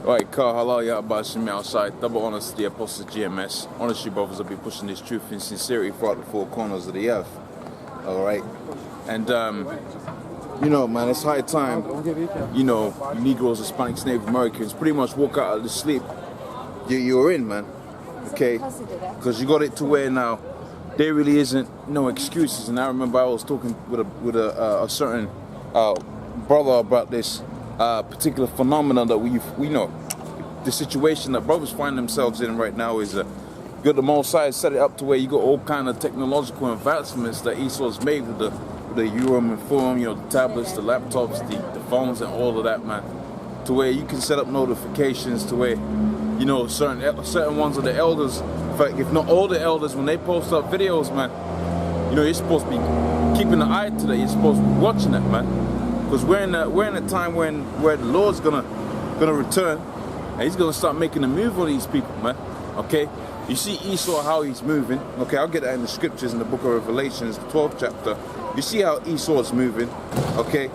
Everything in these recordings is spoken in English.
Alright, Carl, halal ya bashing me outside. Double honors to the Apostle GMS. Honestly, brothers, I'll be pushing this truth in sincerity throughout the four corners of the earth. Alright? And, man, it's high time, Negroes, Hispanics, Native Americans pretty much walk out of the sleep you're in, man. Okay? Because you got it to where now there really isn't no excuses. And I remember I was talking with a certain brother about this particular phenomenon that we know. The situation that brothers find themselves in right now is got the Most High set it up to where you got all kind of technological advancements that Esau's made with the Urim and Thummim, the tablets, the laptops, the phones, and all of that, man. To where you can set up notifications to where certain ones of the elders, in fact, if not all the elders, when they post up videos, man, you're supposed to be keeping an eye to that. You're supposed to be watching that, man, because we're in a time where the Lord's gonna return, and He's gonna start making a move on these people, man. Okay, you see Esau how he's moving. Okay, I'll get that in the scriptures in the book of Revelations, the 12th chapter. You see how Esau's moving, okay,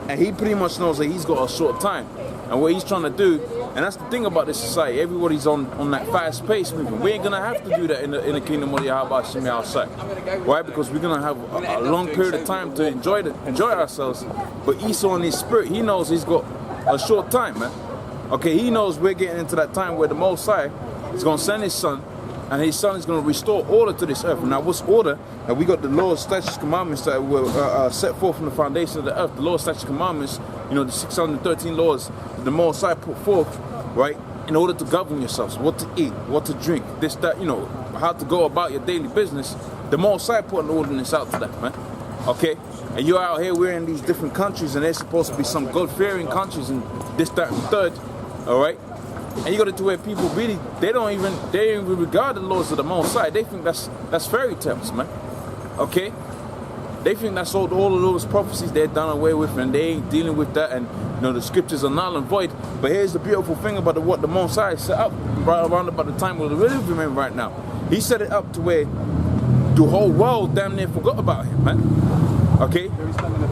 and he pretty much knows that he's got a short time, and what he's trying to do. And that's the thing about this society. Everybody's on that fast pace moving. We ain't gonna have to do that in the kingdom of Yahweh Shemi outside. Why? Because we're gonna have a long period of time to enjoy ourselves. But Esau in his spirit, he knows he's got a short time, man. Okay, he knows we're getting into that time where the Most High is gonna send His Son, and His Son is gonna restore order to this earth. Now, what's order? And we got the laws, statutes, commandments that were set forth from the foundation of the earth. The laws, statutes, commandments, the 613 laws that the Most High put forth, right, in order to govern yourselves, what to eat, what to drink, this, that, how to go about your daily business. The Most High put an ordinance out to that, man. Okay? And you're out here, we're in these different countries, and they're supposed to be some God-fearing countries, and this, that, and third, all right? And you got it to where people really, they don't even regard the laws of the Most High. They think that's fairy tales, man. Okay? They think that's all of those prophecies they're done away with, and they ain't dealing with that, and the scriptures are null and void. But here's the beautiful thing about what the Most High set up right around about the time we're living in right now. He set it up to where the whole world damn near forgot about Him, man. Okay?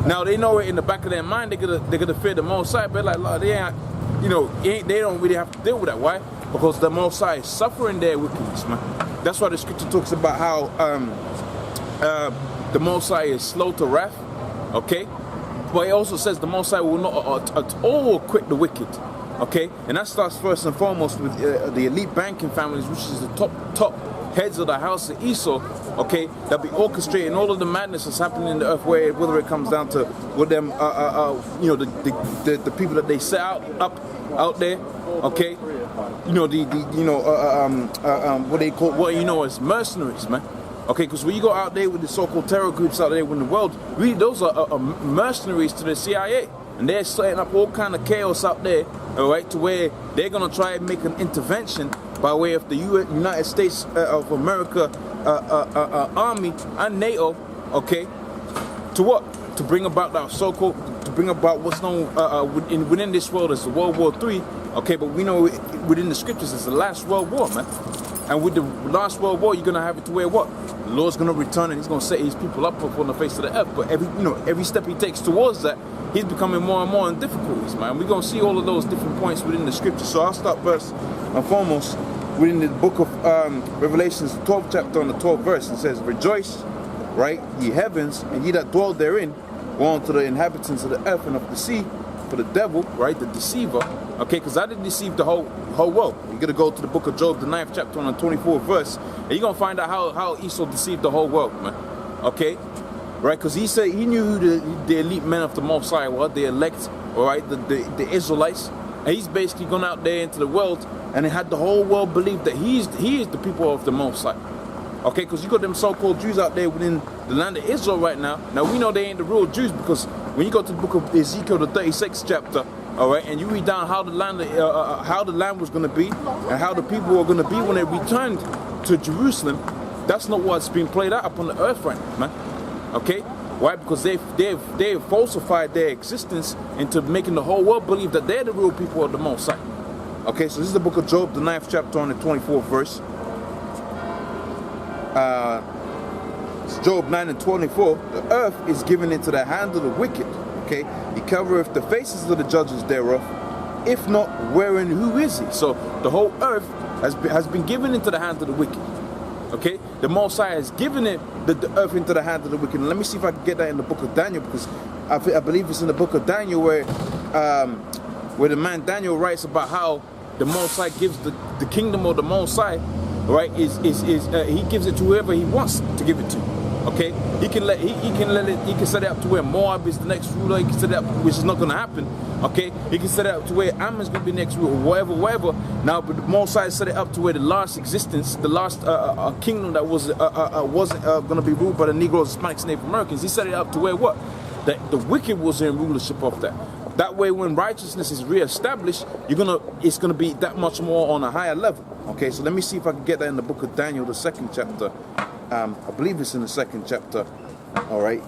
Now they know it in the back of their mind. They're gonna fear the Most High, but they ain't. They don't really have to deal with that. Why? Because the Most High is suffering their wickedness, man. That's why the scripture talks about how the Most High is slow to wrath, okay? But it also says the Most High will not at all quit the wicked, okay? And that starts first and foremost with the elite banking families, which is the top heads of the house of Esau, okay? That be orchestrating all of the madness that's happening in the earth, whether it comes down to with them, the people that they set out there, okay? What they call as mercenaries, man. Okay, because when you go out there with the so-called terror groups out there in the world, really those are mercenaries to the CIA. And they're setting up all kind of chaos out there, all right, to where they're going to try and make an intervention by way of the United States of America Army and NATO, okay, to what? To bring about that so-called, to bring about what's known within this world as the World War III, okay, but we know within the scriptures it's the last World War, man. And with the last World War, you're going to have it to where what? The Lord's going to return and He's going to set His people up on the face of the earth. But every step He takes towards that, He's becoming more and more in difficulties, man. We're going to see all of those different points within the scripture. So I'll start first and foremost within the book of Revelations, the 12th chapter and the 12th verse. It says, "Rejoice, right, ye heavens, and ye that dwell therein, woe unto the inhabitants of the earth and of the sea, for the devil," right, the deceiver, okay, because I didn't deceive the whole world. You're going to go to the book of Job, the 9th chapter and the 24th verse, and you're going to find out how Esau deceived the whole world, man, okay, right, because he said he knew who the elite men of the Most High were, the elect, all right, the Israelites, and he's basically gone out there into the world, and it had the whole world believe that he is the people of the Most High. Okay, because you got them so-called Jews out there within the land of Israel right now. Now we know they ain't the real Jews, because when you go to the book of Ezekiel, the 36th chapter, all right, and you read down how the land was going to be and how the people were going to be when they returned to Jerusalem, that's not what's being played out upon the earth right now, man. Okay, why? Because they've falsified their existence into making the whole world believe that they're the real people of the Most High. Okay, so this is the book of Job, the 9th chapter and the 24th verse. It's Job 9 and 24. The earth is given into the hand of the wicked. Okay, he covereth the faces of the judges thereof. If not, where and who is he? So the whole earth has been given into the hands of the wicked. Okay, the Most High has given the earth into the hands of the wicked. And let me see if I can get that in the book of Daniel, because I believe it's in the book of Daniel where the man Daniel writes about how the Most High gives the kingdom of the Most High, right? He gives it to whoever he wants to give it to. Okay, he can set it up to where Moab is the next ruler. He can set it up, which is not going to happen. Okay, he can set it up to where Ammon's going to be next ruler, whatever. Now, but the Most High set it up to where the last existence, the last kingdom that wasn't going to be ruled by the Negroes, Hispanics, Native Americans. He set it up to where what? The wicked was in rulership of that. That way, when righteousness is reestablished, it's gonna be that much more on a higher level. Okay, so let me see if I can get that in the book of Daniel, the 2nd chapter. I believe it's in the 2nd chapter. All right.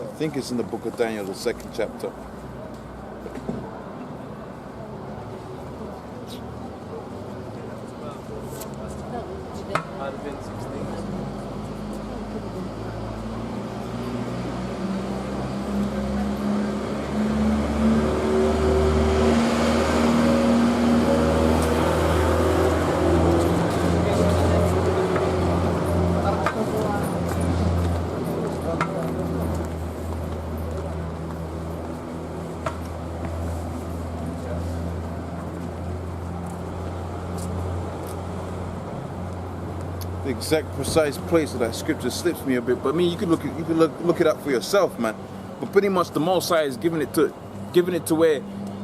I think it's in the book of Daniel, the 2nd chapter. The exact precise place of that scripture slips me a bit, but I mean you can look it up for yourself, man. But pretty much the Most High is giving it to where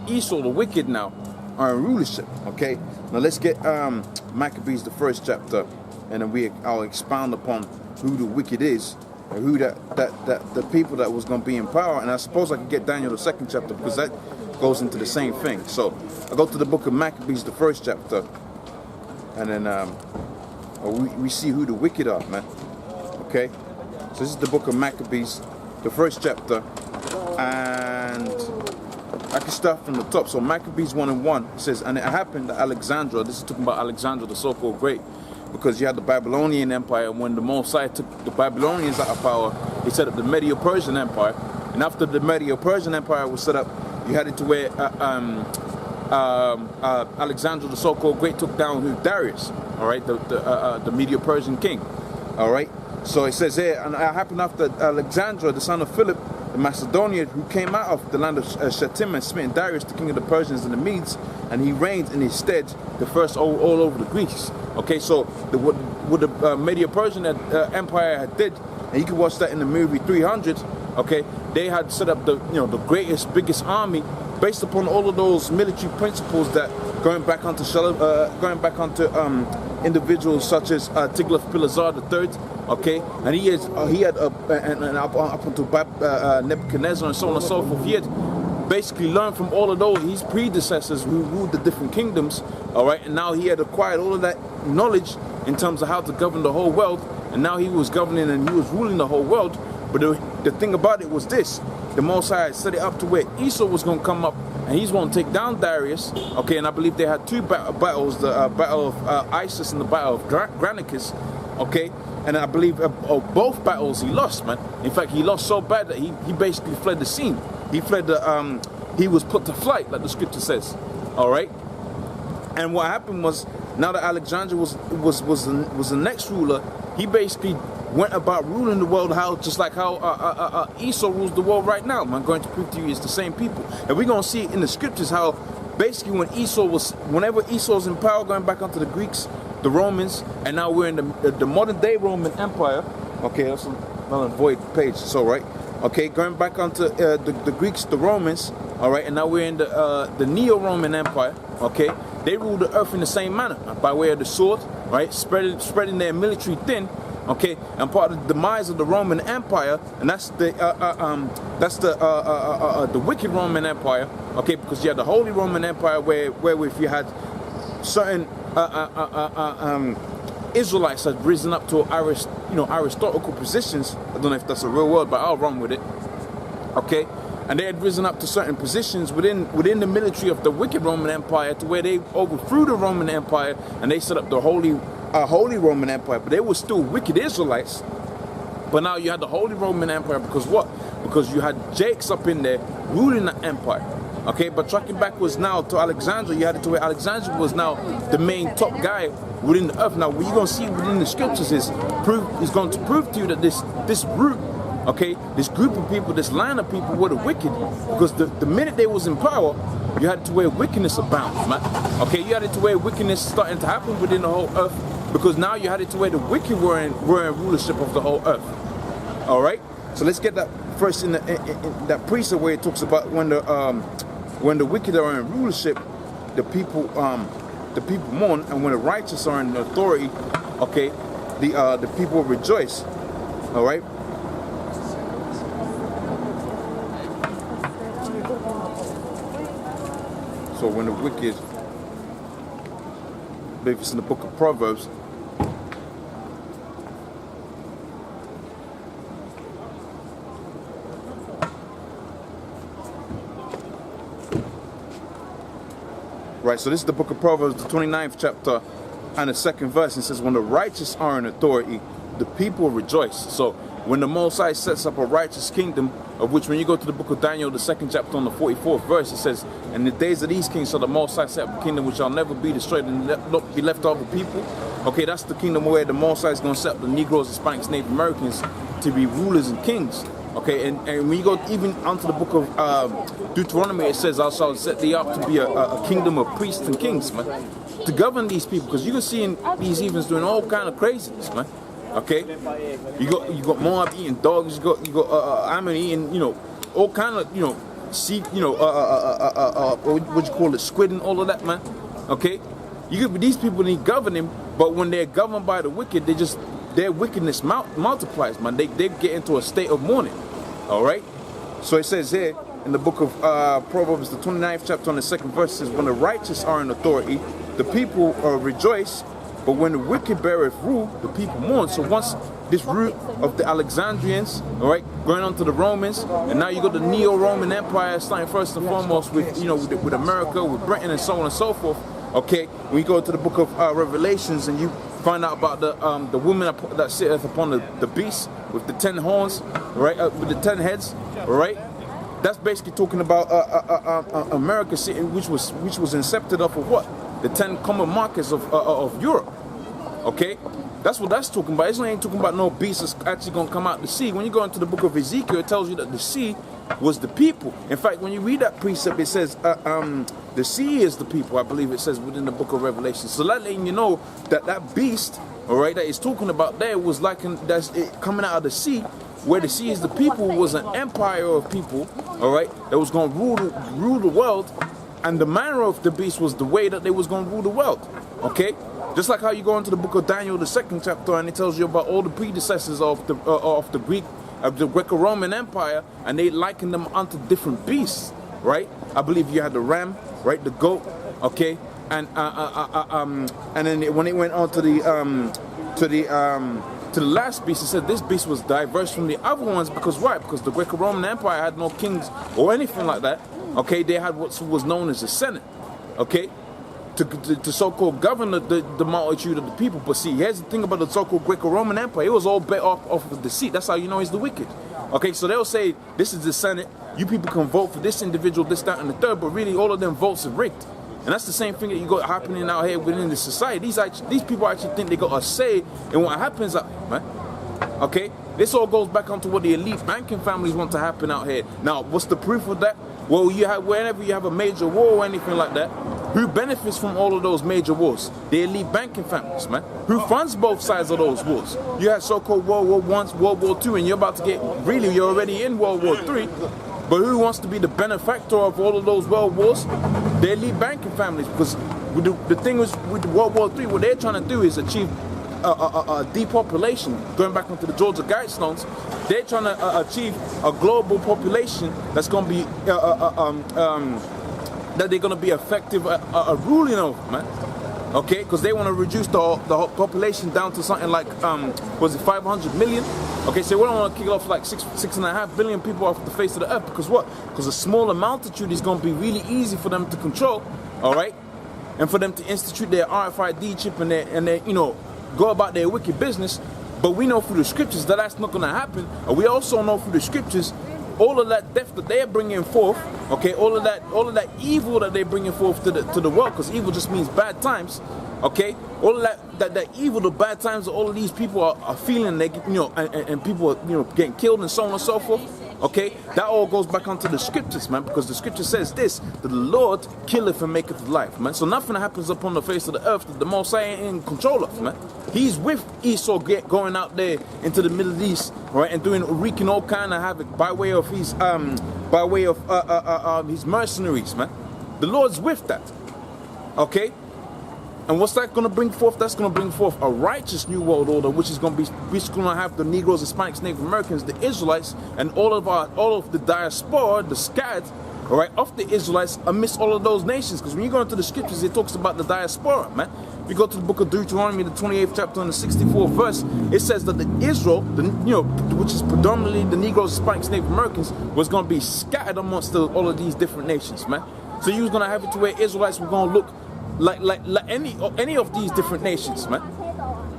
Esau, the wicked, now are in rulership. Okay, now let's get Maccabees, the 1st chapter, and then I'll expound upon who the wicked is and who the people that was going to be in power. And I suppose I could get Daniel, the 2nd chapter, because that goes into the same thing. So I go to the book of Maccabees, the 1st chapter, and then we see who the wicked are, man. Okay, so this is the book of Maccabees, the 1st chapter, and I can start from the top. So Maccabees 1:1 says, and it happened that Alexandra, this is talking about Alexandra the so-called great, because you had the Babylonian Empire, and when the Most High took the Babylonians out of power, he set up the Medo-Persian Empire. And after the Medo-Persian Empire was set up, you had it to where Alexander the so-called great took down Darius, all right, the Medo-Persian king, all right. So it says here, and it happened after Alexander, the son of Philip, the Macedonian, who came out of the land of Shittim and smitten Darius, the king of the Persians and the Medes, and he reigned in his stead, the first all over the Greeks. Okay, so what the Medo-Persian Empire had did, and you can watch that in the movie 300. Okay, they had set up the greatest, biggest army based upon all of those military principles that going back onto individuals such as Tiglath-Pileser III. Okay, and he had up until Nebuchadnezzar and so on and so forth. He had basically learned from all of those his predecessors who ruled the different kingdoms. All right, and now he had acquired all of that knowledge in terms of how to govern the whole world, and now he was governing and he was ruling the whole world. But the thing about it was this: the Most High set it up to where Esau was going to come up and he's going to take down Darius. Okay, and I believe they had two battles: the battle of Isis and the battle of Granicus. Okay, and I believe both battles he lost, man. In fact, he lost so bad that he basically fled the scene. He fled he was put to flight, like the scripture says. All right. And what happened was, now that Alexander was the next ruler, he basically went about ruling the world just like how Esau rules the world right now. I'm going to prove to you it's the same people. And we're going to see in the scriptures how basically whenever Esau's in power, going back onto the Greeks, the Romans, and now we're in the modern day Roman Empire. Okay, that's another void page, so right. Okay, going back onto the Greeks, the Romans, all right, and now we're in the Neo-Roman Empire. Okay, they rule the earth in the same manner, by way of the sword, right, spreading their military thin. Okay, and part of the demise of the Roman Empire, and that's the wicked Roman Empire. Okay, because you had the Holy Roman Empire, where if you had certain Israelites had risen up to aristocratical positions. I don't know if that's a real word, but I'll run with it. Okay, and they had risen up to certain positions within the military of the wicked Roman Empire, to where they overthrew the Roman Empire and they set up the holy Roman Empire. But they were still wicked Israelites. But now you had the Holy Roman Empire, because what? Because you had Jakes up in there ruling the empire. Okay, but tracking backwards now to Alexander, you had it to where Alexander was now the main top guy within the earth. Now, what you're going to see within the scriptures is going to prove to you that this root, okay, this group of people, this line of people were the wicked, because the minute they was in power, you had it to where wickedness abounds, man. Okay, you had it to where wickedness starting to happen within the whole earth, because now you had it to where the wicked were in rulership of the whole earth. All right, so let's get that first in that precept where it talks about when the wicked are in rulership, the people mourn, and when the righteous are in authority, okay, the people rejoice. All right. So when the wicked, I believe it's in the book of Proverbs. Right, so this is the book of Proverbs, the 29th chapter, and the 2nd verse. It says, when the righteous are in authority, the people rejoice. So when the Most High sets up a righteous kingdom, of which when you go to the book of Daniel, the 2nd chapter on the 44th verse, it says, in the days of these kings shall the Most High set up a kingdom which shall never be destroyed and not be left over people. Okay, that's the kingdom where the Most High is going to set up the Negroes, Hispanics, Native Americans to be rulers and kings. Okay, and when you go even onto the book of Deuteronomy, it says, I shall set thee up to be a kingdom of priests and kings, man, to govern these people, because you can see in these heathens doing all kind of craziness, man. Okay, you got Moab eating dogs, you got Ammon eating, all kind of, sea, what you call it, squid and all of that, man. Okay, these people need governing, but when they're governed by the wicked, their wickedness multiplies, man. They get into a state of mourning. All right. So it says here in the book of Proverbs, the 29th chapter on the 2nd verse, says, when the righteous are in authority, the people rejoice. But when the wicked beareth rule, the people mourn. So once this root of the Alexandrians, all right, going on to the Romans, and now you got the Neo-Roman Empire starting first and foremost with with America, with Britain, and so on and so forth. Okay, when you go to the book of Revelations and you find out about the woman that sitteth upon the beast with the 10 horns, right, with the 10 heads, right. That's basically talking about America sitting, which was incepted off of what? The 10 common markets of Europe. Okay, that's what that's talking about. It's not ain't talking about no beast that's actually gonna come out the sea. When you go into the book of Ezekiel, it tells you that the sea was the people. In fact, when you read that precept, it says the sea is the people. I believe it says within the book of Revelation. So that letting you know that beast, all right, that it's talking about there was that's it coming out of the sea. Where the sea is the people was an empire of people, all right, that was going to rule the world, and the manner of the beast was the way that they was going to rule the world, okay? Just like how you go into the book of Daniel, the 2nd chapter, and it tells you about all the predecessors of the Greco-Roman Empire, and they liken them unto different beasts, right? I believe you had the ram, right, the goat, okay, and then when it went on to the last beast, it said this beast was diverse from the other ones because why? Because the Greco-Roman Empire had no kings or anything like that. Okay, they had what was known as the Senate. Okay, to so-called govern the multitude of the people. But see, here's the thing about the so-called Greco-Roman Empire: it was all bet off of deceit. That's how you know he's the wicked. Okay, so they'll say this is the Senate. You people can vote for this individual, this, that, and the third. But really, all of them votes are rigged. And that's the same thing that you got happening out here within the society. These people actually think they got a say in what happens out here, man. Okay? This all goes back onto what the elite banking families want to happen out here. Now, what's the proof of that? Well, whenever you have a major war or anything like that, who benefits from all of those major wars? The elite banking families, man. Who funds both sides of those wars? You had so-called World War I, World War II, and you're about to you're already in World War III. But who wants to be the benefactor of all of those world wars? The elite banking families. Because the thing is with World War III, what they're trying to do is achieve a depopulation. Going back onto the Georgia Guidestones, they're trying to achieve a global population that's going to be that they're going to be effective ruling over, man. Okay, because they want to reduce the whole population down to something like was it 500 million? Okay, so we don't want to kick off like 6.5 billion people off the face of the earth, because what? Because a smaller multitude is going to be really easy for them to control, all right, and for them to institute their RFID chip and their you know, go about their wicked business. But we know through the scriptures that that's not going to happen, and we also know through the scriptures all of that death that they're bringing forth, okay, all of that evil that they're bringing forth to the world, because evil just means bad times, okay, all of that evil, the bad times that all of these people are feeling, they, you know, and people are, you know, getting killed and so on and so forth, okay, that all goes back onto the scriptures, man, because the scripture says this, that the Lord killeth and maketh life, man. So nothing that happens upon the face of the earth that the Most High ain't in control of, man. He's with Esau going out there into the Middle East, right, and wreaking all kind of havoc by way of his mercenaries, man. The Lord's with that, okay. And what's that going to bring forth? That's going to bring forth a righteous new world order, which is going to have the Negroes, Hispanics, Native Americans, the Israelites, and all of the diaspora, the scattered, all right, of the Israelites amidst all of those nations. Because when you go into the scriptures, it talks about the diaspora, man. We go to the book of Deuteronomy, the 28th chapter and the 64th verse. It says that the Israel, which is predominantly the Negroes, Hispanics, Native Americans, was going to be scattered amongst all of these different nations, man. So you was going to have it to where Israelites were going to look like any of these different nations, man.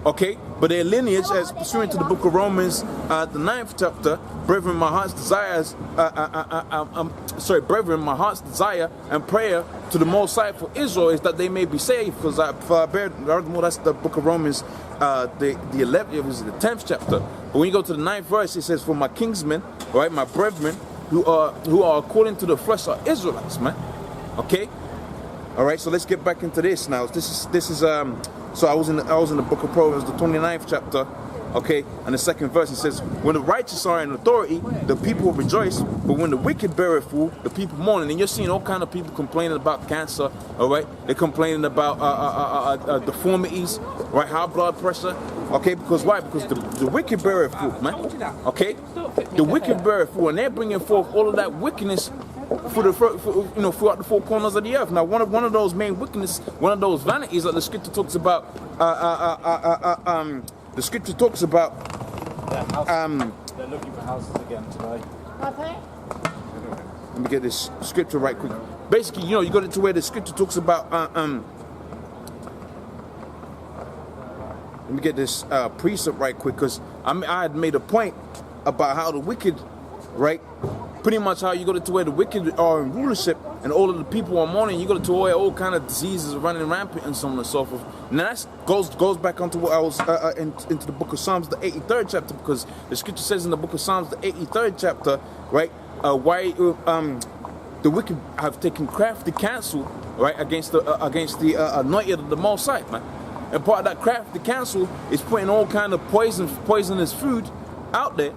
Okay, but their lineage, as pursuant to the book of Romans, the 9th chapter, brethren, my heart's desires, brethren, my heart's desire and prayer to the Most High for Israel is that they may be saved. Because that's the book of Romans, the 11th, it was the 10th chapter. But when you go to the 9th verse, it says, "For my kinsmen, right, my brethren, who are according to the flesh are Israelites," man. Okay. All right, so let's get back into this now. This is so I was in the book of Proverbs, the 29th chapter, okay, and the 2nd verse. It says, "When the righteous are in authority, the people will rejoice, but when the wicked beareth rule, the people mourn." And you're seeing all kind of people complaining about cancer, all right? They're complaining about deformities, right? High blood pressure, okay? Because why? Because the wicked beareth rule, man. Okay, the wicked beareth rule, and they're bringing forth all of that wickedness throughout the four corners of the earth. Now, one of those main wickedness, one of those vanities that the scripture talks about, the scripture talks about. They're looking for houses again today. Let me get this scripture right quick. Basically, you go to where the scripture talks about. Let me get this precept right quick, because I had made a point about how the wicked, right? Pretty much how you go to where the wicked are in rulership and all of the people are mourning. You go to where all kind of diseases are running rampant and so on and so forth. And that goes back onto what I was into the book of Psalms, the 83rd chapter, because the scripture says in the book of Psalms, the 83rd chapter, right? Why the wicked have taken crafty counsel, right, against the anointed of the Most High, man. And part of that crafty counsel is putting all kind of poisonous food out there.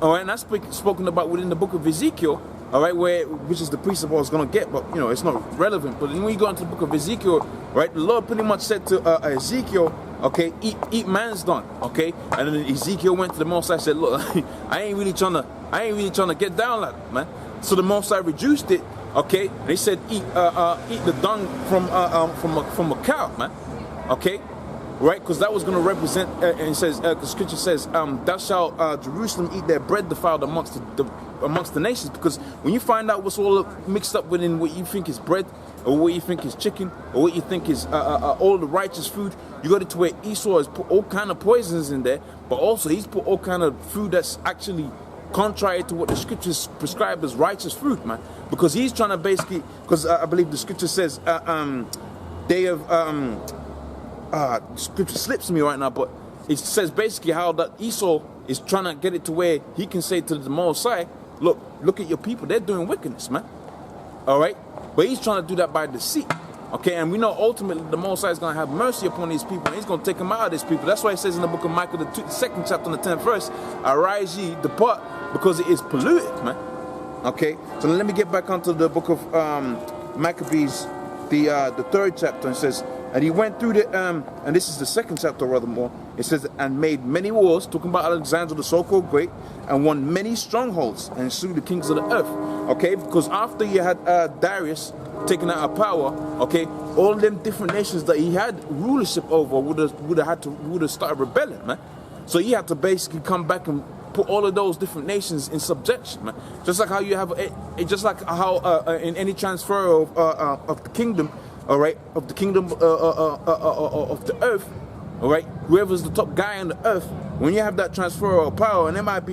All right, and that's spoken about within the book of Ezekiel, all right, which is the precept I was going to get, but, it's not relevant. But when you go into the book of Ezekiel, right, the Lord pretty much said to Ezekiel, okay, eat man's dung, okay? And then Ezekiel went to the Most High and said, look, I ain't really trying to get down like that, man. So the Most High reduced it, okay? And he said, eat the dung from a cow, man, okay? Right, because that was going to represent, and it says, the scripture says, "Thou shalt Jerusalem eat their bread defiled amongst the nations." Because when you find out what's all mixed up within what you think is bread, or what you think is chicken, or what you think is all the righteous food, you go to where Esau has put all kind of poisons in there, but also he's put all kind of food that's actually contrary to what the scriptures prescribe as righteous fruit, man. Because he's trying to basically, because I believe the scripture says, they have. Scripture slips me right now, but it says basically how that Esau is trying to get it to where he can say to the Most High, look at your people, they're doing wickedness, man. All right, but he's trying to do that by deceit. Okay, and we know ultimately the Most High is going to have mercy upon these people, and he's going to take them out of these people. That's why it says in the book of Micah, the 2nd chapter and the 10th verse, "Arise ye, depart, because it is polluted," man. Okay, so let me get back onto the book of Maccabees, the 3rd chapter. It says, "And he went through and this is the 2nd chapter, rather more. It says, and made many wars," talking about Alexander the so-called great, "and won many strongholds, and slew the kings of the earth." Okay, because after you had Darius, taken out of power, okay, all them different nations that he had rulership over would have started rebelling, man. So he had to basically come back and put all of those different nations in subjection, man. Just like how you have, just like how in any transfer of the kingdom, all right, of the kingdom of the earth, all right, whoever's the top guy on the earth, when you have that transfer of power, and it might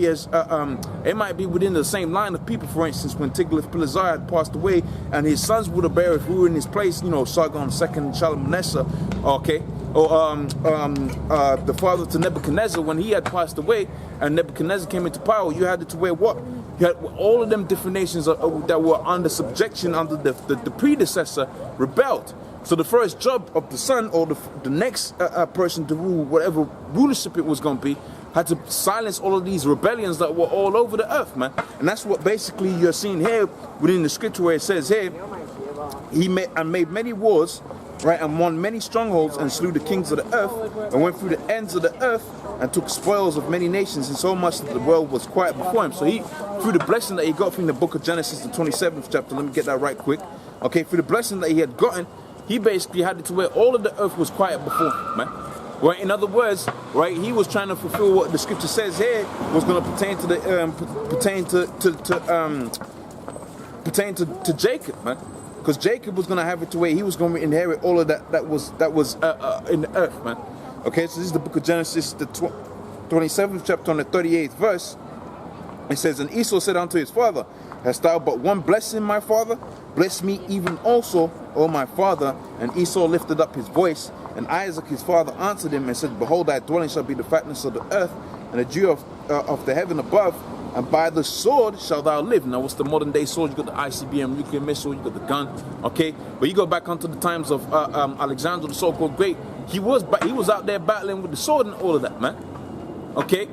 be within the same line of people. For instance, when Tiglath-Pileser had passed away, and his sons would have buried who were in his place, you know, Sargon II, Shalmaneser, okay, or the father to Nebuchadnezzar, when he had passed away, and Nebuchadnezzar came into power, you had it to where what? You had all of them different nations that were under subjection under the predecessor rebelled. So the first job of the son, or the next person to rule, whatever rulership it was going to be, had to silence all of these rebellions that were all over the earth, man. And that's what basically you're seeing here within the scripture, where it says here, he made many wars, right, and won many strongholds, and slew the kings of the earth, and went through the ends of the earth, and took spoils of many nations, and so much that the world was quiet before him. So he, through the blessing that he got from the book of Genesis, the 27th chapter, let me get that right quick, okay, through the blessing that he had gotten, he basically had it to where all of the earth was quiet before him, man. Right? In other words, right, he was trying to fulfill what the scripture says here was going to pertain to the pertain to Jacob, man. Because Jacob was going to have it to where he was going to inherit all of that was in the earth, man. Okay, so this is the book of Genesis, the 27th chapter, on the 38th verse. It says, and Esau said unto his father, hast thou but one blessing, my father? Bless me even also, O my father. And Esau lifted up his voice, and Isaac his father answered him and said, behold, thy dwelling shall be the fatness of the earth, and the dew of the heaven above, and by the sword shalt thou live. Now, what's the modern day sword? You got the ICBM nuclear missile, you got the gun, okay? But you go back onto the times of Alexander the so-called Great, he was out there battling with the sword and all of that, man, okay?